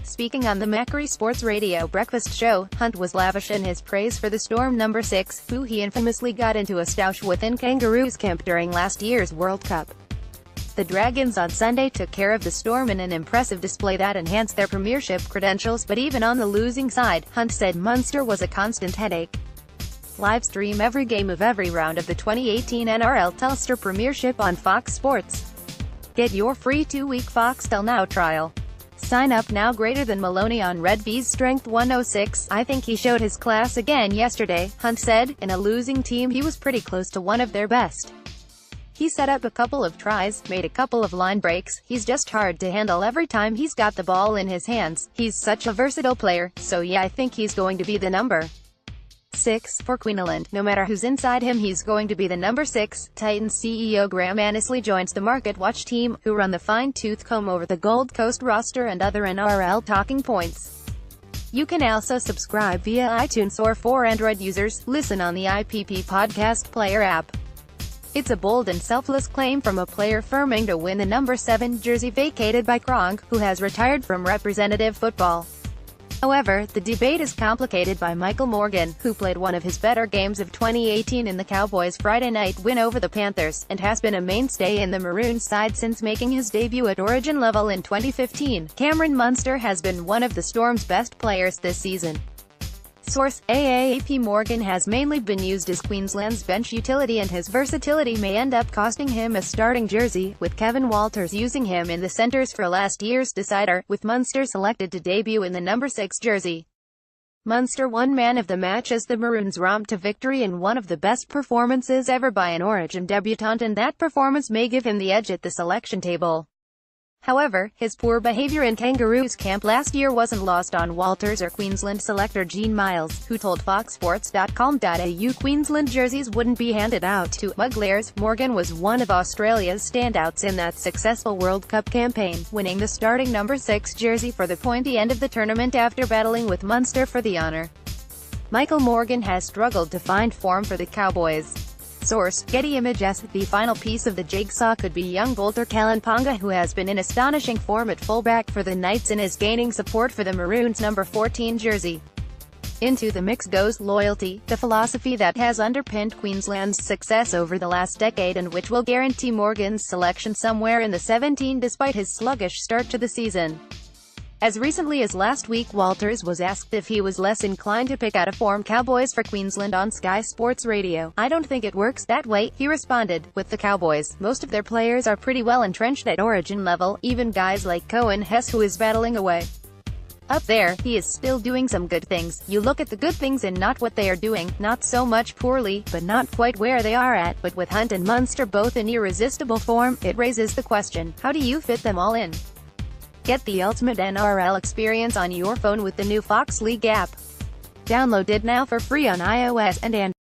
Speaking on the Macquarie Sports Radio breakfast show, Hunt was lavish in his praise for the Storm No.6, who he infamously got into a stoush with in Kangaroos camp during last year's World Cup. The Dragons on Sunday took care of the Storm in an impressive display that enhanced their premiership credentials, but even on the losing side, Hunt said Munster was a constant headache. Live stream every game of every round of the 2018 NRL Telstra Premiership on Fox Sports. Get your free 2-week Foxtel Now trial. Sign up now. Greater than Maloney on Red V's Strength 106. I think he showed his class again yesterday, Hunt said. In a losing team he was pretty close to one of their best. He set up a couple of tries, made a couple of line breaks. He's just hard to handle every time he's got the ball in his hands. He's such a versatile player, so yeah, I think he's going to be the number 6 for Queensland. No matter who's inside him, he's going to be the number 6. Titans CEO Graham Annesley joins the Market Watch team, who run the fine-tooth comb over the Gold Coast roster and other NRL talking points. You can also subscribe via iTunes, or for Android users, listen on the IPP podcast player app. It's a bold and selfless claim from a player firming to win the number 7 jersey vacated by Kronk, who has retired from representative football. However, the debate is complicated by Michael Morgan, who played one of his better games of 2018 in the Cowboys' Friday night win over the Panthers, and has been a mainstay in the Maroons side since making his debut at Origin level in 2015. Cameron Munster has been one of the Storm's best players this season. Source: AAP. Morgan has mainly been used as Queensland's bench utility, and his versatility may end up costing him a starting jersey, with Kevin Walters using him in the centres for last year's decider, with Munster selected to debut in the number 6 jersey. Munster won man of the match as the Maroons romped to victory in one of the best performances ever by an Origin debutant, and that performance may give him the edge at the selection table. However, his poor behavior in Kangaroos camp last year wasn't lost on Walters or Queensland selector Gene Miles, who told foxsports.com.au Queensland jerseys wouldn't be handed out to mugglers. Morgan was one of Australia's standouts in that successful World Cup campaign, winning the starting number 6 jersey for the pointy end of the tournament after battling with Munster for the honour. Michael Morgan has struggled to find form for the Cowboys. Source: Getty Images. The final piece of the jigsaw could be young bolter Kalyn Ponga, who has been in astonishing form at fullback for the Knights and is gaining support for the Maroons' number 14 jersey. Into the mix goes loyalty, the philosophy that has underpinned Queensland's success over the last decade and which will guarantee Morgan's selection somewhere in the 17 despite his sluggish start to the season. As recently as last week, Walters was asked if he was less inclined to pick out a form Cowboys for Queensland on Sky Sports Radio. "I don't think it works that way," he responded. "With the Cowboys, most of their players are pretty well entrenched at Origin level, even guys like Cohen Hess, who is battling away. Up there, he is still doing some good things. You look at the good things and not what they are doing, not so much poorly, but not quite where they are at." But with Hunt and Munster both in irresistible form, it raises the question, how do you fit them all in? Get the ultimate NRL experience on your phone with the new Fox League app. Download it now for free on iOS and Android.